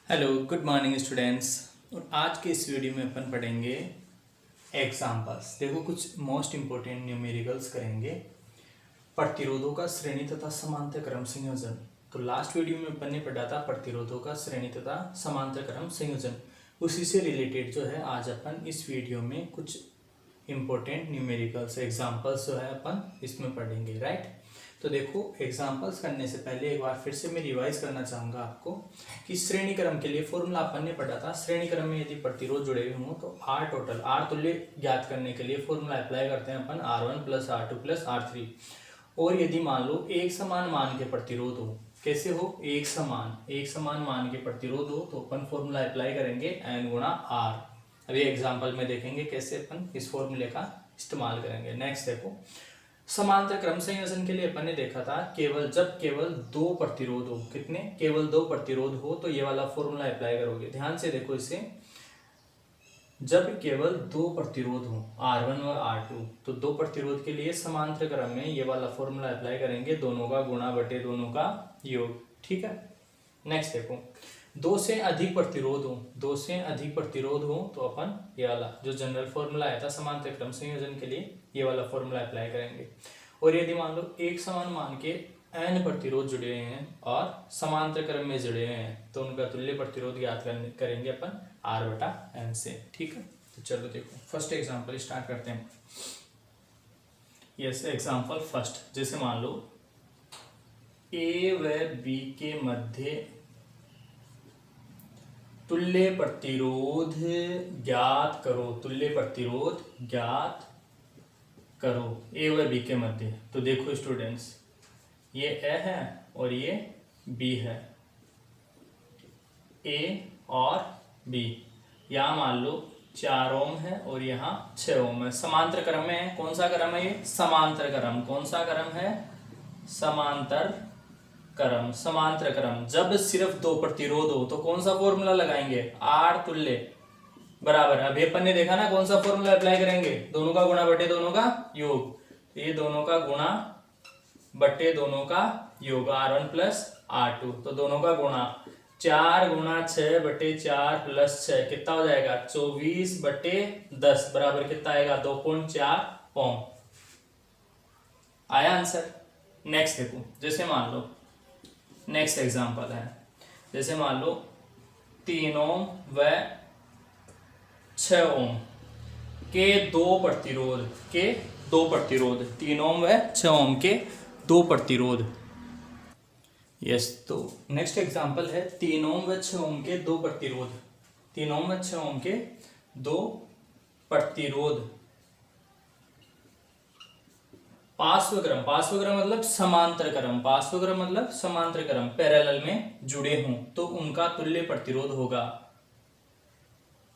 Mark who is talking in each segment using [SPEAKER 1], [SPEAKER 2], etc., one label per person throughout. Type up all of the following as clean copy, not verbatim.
[SPEAKER 1] Hello good morning students. और आज के इस वीडियो में अपन पढ़ेंगे एग्जाम्पल्स। देखो कुछ मोस्ट इम्पोर्टेंट न्यूमेरिकल्स करेंगे। प्रतिरोधों का श्रेणी तथा समांतर क्रम संयोजन। तो लास्ट वीडियो में अपन ने पढ़ा था प्रतिरोधों का श्रेणी तथा समांतर क्रम संयोजन। उसी से रिलेटेड जो है आज अपन इस वीडियो में कुछ इम्पोर्टेंट न्यूमेरिकल्स एग्जाम्पल्स जो है अपन इसमें पढ़ेंगे, राइट। तो देखो एग्जाम्पल्स करने से पहले एक बार फिर से मैं रिवाइज करना चाहूँगा आपको कि श्रेणी क्रम के लिए फॉर्मूला अपन ने पढ़ा था। श्रेणी क्रम में यदि प्रतिरोध जुड़े हुए हों तो आर टोटल, आर तुल्य ज्ञात करने के लिए फॉर्मूला अप्लाई करते हैं अपन R1 plus R2 plus R3। और यदि मान लो एक समान मान के प्रतिरोध हो, कैसे हो, एक समान मान के प्रतिरोध हो तो अपन फॉर्मूला अप्लाई करेंगे N गुणा R। अभी एग्जाम्पल में देखेंगे कैसे अपन इस फॉर्मूले का इस्तेमाल करेंगे। नेक्स्ट देखो, समांतर क्रम संयोजन के लिए अपन ने देखा था केवल दो प्रतिरोध हो, कितने, केवल दो प्रतिरोध हो तो ये वाला फॉर्मूला अप्लाई करोगे। ध्यान से देखो इसे, जब केवल दो प्रतिरोध हो R1 और R2 तो दो प्रतिरोध के लिए समांतर क्रम में ये वाला फॉर्मूला अप्लाई करेंगे, दोनों का गुणा बटे दोनों का योग, ठीक है। नेक्स्ट देखो, दो से अधिक प्रतिरोध हो तो अपन ये वाला जो जनरल फॉर्मूला आया था समांतर क्रम संयोजन के लिए ये वाला फॉर्मूला अप्लाई करेंगे। और यदि मान लो एक समान मान के n प्रतिरोध जुड़े हुए हैं और समांतर क्रम में जुड़े हुए हैं तो उनका तुल्य प्रतिरोध ज्ञात करेंगे अपन R/n से, ठीक है। तो चलो देखो फर्स्ट एग्जांपल स्टार्ट करते हैं। यस, एग्जांपल फर्स्ट, जैसे मान लो ए व बी के मध्य तुल्य प्रतिरोध ज्ञात करो, तुल्य प्रतिरोध ज्ञात करो ए व बी के मध्य। तो देखो स्टूडेंट्स, ये ए है और ये बी है, ए और बी। यहाँ मान लो 4 ओम है और यहाँ 6 ओम है। समांतर क्रम में है, कौन सा क्रम है ये, समांतर क्रम। कौन सा क्रम है, समांतर क्रम। जब सिर्फ दो प्रतिरोध हो तो कौन सा फॉर्मूला लगाएंगे, आर तुल्य बराबर। अभी अपन ने देखा ना कौन सा फॉर्मूला अप्लाई करेंगे, दोनों का गुणा बटे दोनों का योग। ये दोनों का गुणा बटे दोनों का योग, R1 प्लस R2। तो दोनों का गुणा 4 गुणा 6 बटे 4 प्लस 6 कितना हो जाएगा, 24 बटे 10 बराबर कितना आएगा, 2.4 ओम। आया आंसर। नेक्स्ट देखो, जैसे मान लो नेक्स्ट एग्जांपल है, जैसे मान लो 3 ओम व 6 ओम के दो प्रतिरोध 3 ओम व 6 ओम के दो प्रतिरोध। यस, तो नेक्स्ट एग्जांपल है 3 ओम व 6 ओम के दो प्रतिरोध, 3 ओम व 6 ओम के दो प्रतिरोध पार्श्वक्रम मतलब समांतर क्रम पैरेलल में जुड़े हों तो उनका तुल्य प्रतिरोध होगा।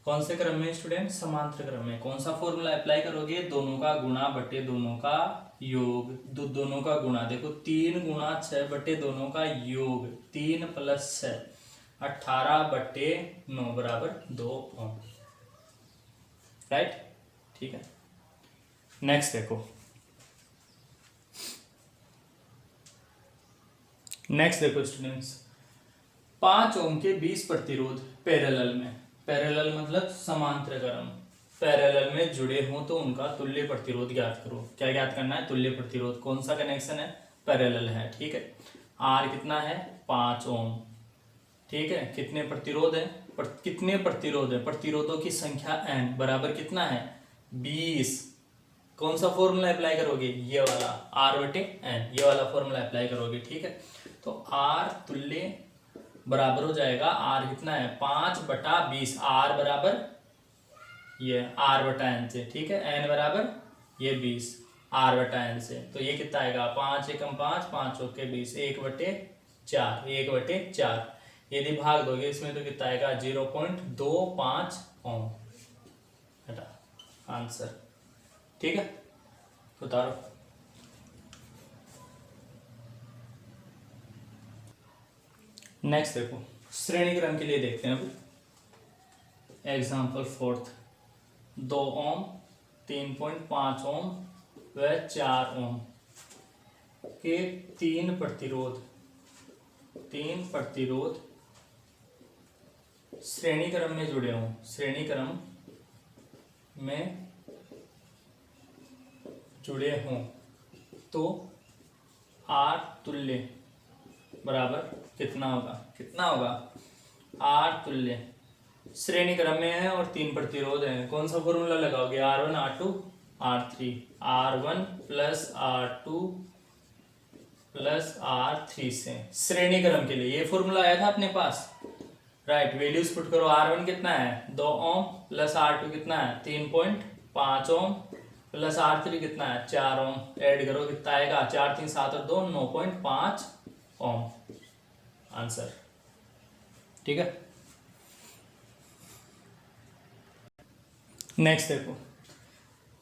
[SPEAKER 1] कौन से क्रम में स्टूडेंट, समांतर क्रम में। कौन सा फॉर्मूला अप्लाई करोगे, दोनों का गुणा बटे दोनों का योग। दोनोmal का गुणा, देखो 3 गुणा 6 बटे दोनों का योग, 3 प्लस 6 18 बटे 9 बराबर 2 ओम, राइट, ठीक है। नेक्स्ट देखो, स्टूडेंट्स 5 ओम के 20 प्रतिरोध पैरेलल में, पैरेलल मतलब समांतर क्रम, पैरेलल में जुड़े हों तो उनका तुल्य प्रतिरोध ज्ञात करो। क्या ज्ञात करना है, तुल्य प्रतिरोध। कौन सा कनेक्शन है, पैरेलल है, ठीक है। आर कितना है, 5 ओम, ठीक है। कितने प्रतिरोध है, कितने प्रतिरोध है, प्रतिरोधों की संख्या n बराबर कितना है, 20। कौन सा फॉर्मूला अप्लाई करोगे, ये वाला R/n, ये वाला फॉर्मूला अप्लाई करोगे, ठीक है। तो R तुल्य बराबर हो जाएगा, R कितना है, 5/20, R बराबर ये R/n से, ठीक है। n बराबर ये 20, R/n से। तो ये कितना आएगा, 5 एकम 5, 5 चौके 20, 1/4। यदि भाग दोगे इसमें तो कितना आएगा, 0.25 ओम, आंसर, ठीक है। उतारो। नेक्स्ट देखो, श्रेणी क्रम के लिए देखते हैं अब एग्जाम्पल फोर्थ, 2 ओम, 3.5 ओम व 4 ओम के तीन प्रतिरोध श्रेणी क्रम में जुड़े हों, श्रेणी क्रम में जुड़े हों तो R तुल्य बराबर कितना होगा, कितना होगा, R तुल्य श्रेणी क्रम में है और 3 प्रतिरोध है, कौन सा फॉर्मूला लगाओगे, R1 R2 R3, R1 plus R2 plus R3 से श्रेणी क्रम के लिए ये फॉर्मूला आया था अपने पास, राइट। वैल्यूज पुट करो, R1 कितना है 2 ओम प्लस R2 कितना है 3.5 ओम प्लस R3 कितना है 4 ओम, ऐड करो कितना आएगा 4 3 7 और 2 9.5 ओम आंसर, ठीक है। नेक्स्ट देखो,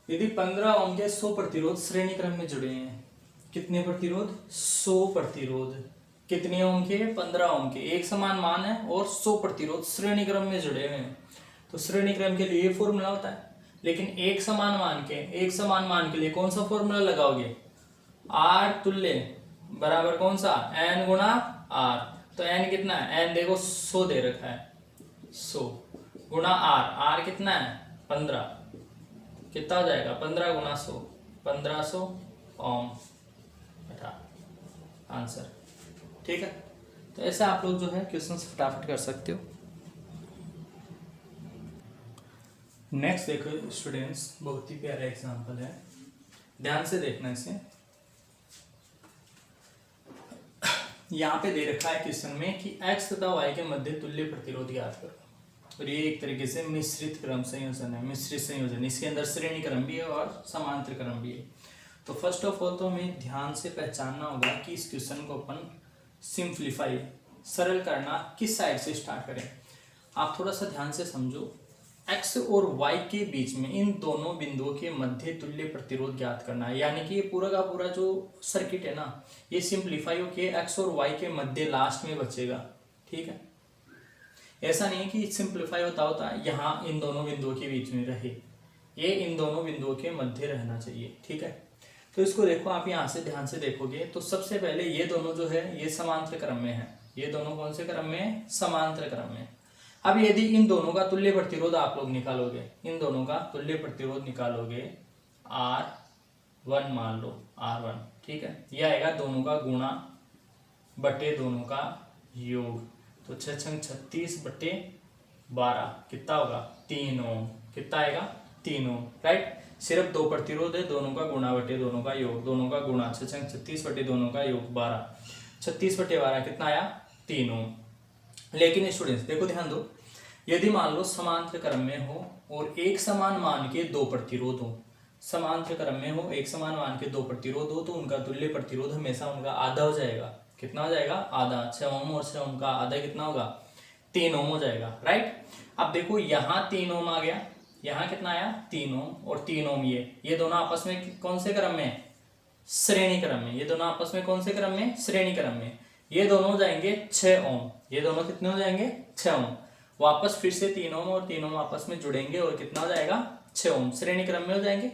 [SPEAKER 1] यदि 15 ओम के 100 प्रतिरोध श्रेणी क्रम में जुड़े हैं, कितने प्रतिरोध 100 प्रतिरोध, कितने ओम के 15 ओम के, एक समान मान है और 100 प्रतिरोध श्रेणी क्रम में जुड़े हुए हैं, तो श्रेणी क्रम के लिए ये फॉर्मूला होता है। लेकिन एक समान मान के लिए कौन सा फॉर्मूला लगाओगे, R तुल्य बराबर कौन सा N गुणा R, तो N कितना है, N देखो 100 दे रखा है, 100 गुणा R कितना है 15, कितना हो जाएगा 15 गुणा 100 1500 ओम आंसर, ठीक है। तो ऐसे आप लोग जो है क्वेश्चन फटाफट कर सकते हो। नेक्स्ट देखो स्टूडेंट्स, बहुत ही प्यारा एग्जांपल है, ध्यान से देखना इसे। यहाँ पे दे रखा है क्वेश्चन में कि x तथा y के मध्य तुल्य प्रतिरोध ज्ञात करो, और ये एक तरीके से मिश्रित क्रम संयोजन है, मिश्रित संयोजन, इसके अंदर श्रेणी क्रम भी है और समांतर क्रम भी है। तो फर्स्ट ऑफ ऑल तो हमें ध्यान से पहचानना होगा कि इस क्वेश्चन को अपन सिंप्लीफाई सरल करना किस साइड से स्टार्ट करें। आप थोड़ा सा ध्यान से समझो, x और y के बीच में इन दोनों बिंदुओं के मध्य तुल्य प्रतिरोध ज्ञात करना है, यानी कि ये पूरा का पूरा जो सर्किट है ना, ये सिंप्लीफाई होके x और y के मध्य लास्ट में बचेगा, ठीक है। ऐसा नहीं है कि सिंप्लीफाई होता यहाँ इन दोनों बिंदुओं के बीच में रहे, ये इन दोनों बिंदुओं के मध्य रहना चाहिए, ठीक है। तो इसको देखो, आप यहाँ से ध्यान से देखोगे तो सबसे पहले ये दोनों जो है ये समांतर क्रम में है, ये दोनों कौन से क्रम में है, समांतर क्रम में। अब यदि इन दोनों का तुल्य प्रतिरोध आप लोग निकालोगे, इन दोनों का तुल्य प्रतिरोध निकालोगे, R1 मान लो, R1, ठीक है, यह आएगा दोनों का गुणा बटे दोनों का योग, तो 6 36 बटे 12 कितना होगा 3 ओम, कितना आएगा 3 ओम, राइट। सिर्फ 2 प्रतिरोध है, दोनों का गुणा बटे दोनों का योग, दोनों का गुणा 6 36 बटे दोनों का योग 12, 36 बटे 12 कितना आया 3 ओम। लेकिन स्टूडेंट्स देखो ध्यान दो, यदि मान लो समांतर क्रम में हो और एक समान मान के 2 प्रतिरोध हो, समांतर क्रम में हो एक समान मान के 2 प्रतिरोध हो, तो उनका तुल्य प्रतिरोध हमेशा उनका आधा हो जाएगा, कितना हो जाएगा आधा, 6 ओम और 6 ओम का आधा कितना होगा 3 ओम हो जाएगा, राइट। अब देखो यहाँ 3 ओम आ गया, यहाँ कितना आया 3 ओम और 3 ओम, ये दोनों आपस में कौन से क्रम में, श्रेणी क्रम में, ये दोनों आपस में कौन से क्रम में, श्रेणी क्रम में। ये दोनों हो जाएंगे 6 ओम, ये दोनों कितने हो जाएंगे 6 ओम, वापस फिर से 3 ओम और 3 ओम आपस में जुड़ेंगे और कितना हो जाएगा 6 ओम, श्रेणी क्रम में हो जाएंगे।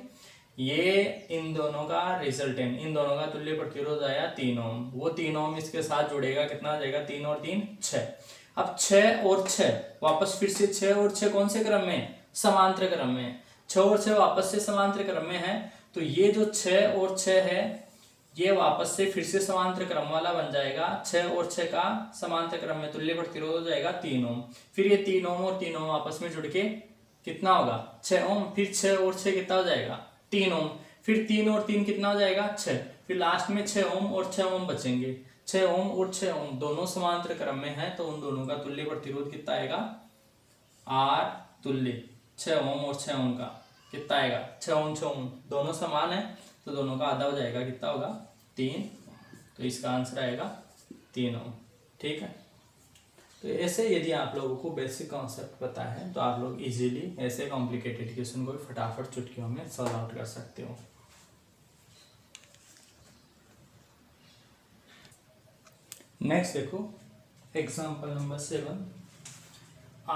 [SPEAKER 1] ये इन दोनों का रिजल्टेंट, इन दोनों का तुल्य प्रतिरोध आया 3 ओम, वो 3 ओम इसके साथ जुड़ेगा, कितना हो जाएगा 3 और 3 6। अब 6 और 6 वापस फिर से 6 और 6 कौन से क्रम में, समांतर क्रम में, 6 और 6 वापस से समांतर क्रम में है, तो ये जो 6 और 6 है ये वापस से फिर से समांतर क्रम वाला बन जाएगा, 6 और 6 का समांतर क्रम में तुल्य प्रतिरोध हो जाएगा 3 ओम, फिर ये 3 ओम और 3 ओम आपस में जुड़ के कितना होगा 6 ओम, फिर 6 और 6 कितना हो जाएगा 3 ओम, फिर 3 और 3 कितना हो जाएगा 6, फिर लास्ट में 6 ओम और 6 ओम बचेंगे, 6 ओम और 6 ओम दोनों समांतर क्रम में है, तो उन दोनों का तुल्य प्रतिरोध कितना आएगा R तुल्य 6 ओम और 6 ओम का कितना आएगा 6 ओम दोनों समान है, तो दोनों का आधा हो जाएगा, कितना होगा 3, तो इसका आंसर आएगा 3 ओम, ठीक है। तो ऐसे यदि आप लोगों को बेसिक कॉन्सेप्ट पता है तो आप लोग इजीली ऐसे कॉम्प्लिकेटेड क्वेश्चन को फटाफट चुटकियों में सॉल्व आउट कर सकते हो। नेक्स्ट देखो example number 7,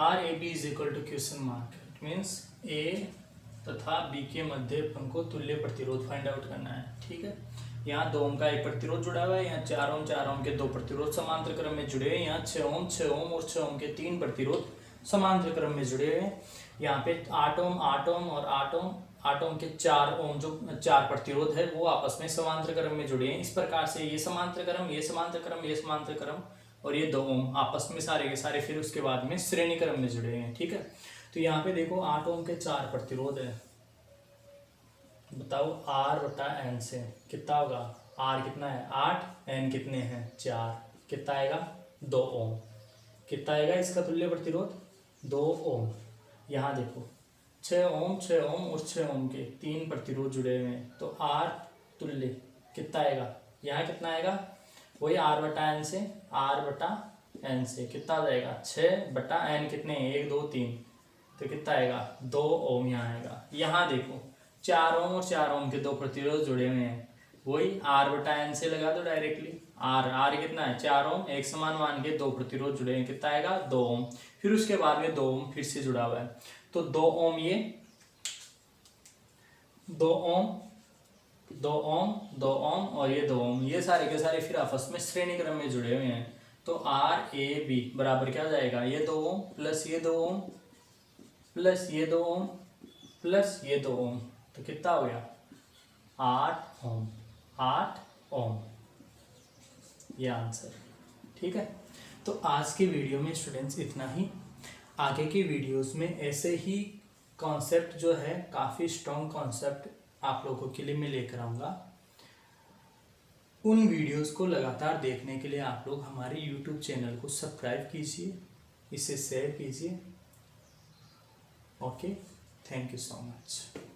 [SPEAKER 1] RAB is equal to question mark, it means A तथा बी के मध्य अपन को तुल्य प्रतिरोध फाइंड आउट करना है, ठीक है। यहाँ 2 ओम का एक प्रतिरोध जुड़ा हुआ है, यहाँ 4 ओम के 2 प्रतिरोध समांतर क्रम में जुड़े हैं, यहाँ 6 ओम और 6 ओम के 3 प्रतिरोध समांतर क्रम में जुड़े हुए हैं। यहाँ पे 8 ओम 8 ओम और 8 ओम के 4 ओम जो 4 प्रतिरोध है वो आपस में समांतर क्रम में जुड़े हैं। इस प्रकार से ये समांतर क्रम, ये समांतर क्रम, ये समांतर क्रम और ये 2 ओम आपस में सारे के सारे फिर उसके बाद में श्रेणी क्रम में जुड़े हैं। ठीक है, तो यहाँ पे देखो 8 ओम के 4 प्रतिरोध है। बताओ R बटा N से कितना होगा? R कितना है 8, N कितने हैं 4, कितना आएगा 2 ओम। कितना आएगा इसका तुल्य प्रतिरोध? 2 ओम। यहाँ देखो 6 ओम 6 ओम और 6 ओम के 3 प्रतिरोध जुड़े हुए हैं, तो R तुल्य कितना आएगा? यहाँ कितना आएगा? वही R बटा N से, R बटा N से कितना आ जाएगा? 6 बटा N कितने हैं? 1 2 3, तो कितना आएगा? 2 ओम यहाँ आएगा। यहाँ देखो 4 ओम और 4 ओम के 2 प्रतिरोध जुड़े हुए हैं, वही R बटा N से लगा दो डायरेक्टली। R कितना है? 4 ओम, एक समान मान के 2 प्रतिरोध जुड़े हैं, कितना आएगा? 2 ओम। फिर उसके बाद में 2 ओम फिर से जुड़ा हुआ है, तो 2 ओम ये 2 ओम 2 ओम 2 ओम और ये 2 ओम, ये सारे के सारे फिर आपस में श्रेणी क्रम में जुड़े हुए हैं। तो RAB बराबर क्या हो जाएगा? ये 2 ओम प्लस ये 2 ओम प्लस ये 2 ओम प्लस ये 2 ओम, तो कितना हो गया? 8 ओम। 8 ओम ये आंसर। ठीक है, तो आज की वीडियो में स्टूडेंट्स इतना ही। आगे की वीडियोस में ऐसे ही कॉन्सेप्ट जो है, काफ़ी स्ट्रॉन्ग कॉन्सेप्ट आप लोगों के लिए मैं लेकर आऊँगा। उन वीडियोस को लगातार देखने के लिए आप लोग हमारे यूट्यूब चैनल को सब्सक्राइब कीजिए, इसे शेयर कीजिए। Okay, thank you so much.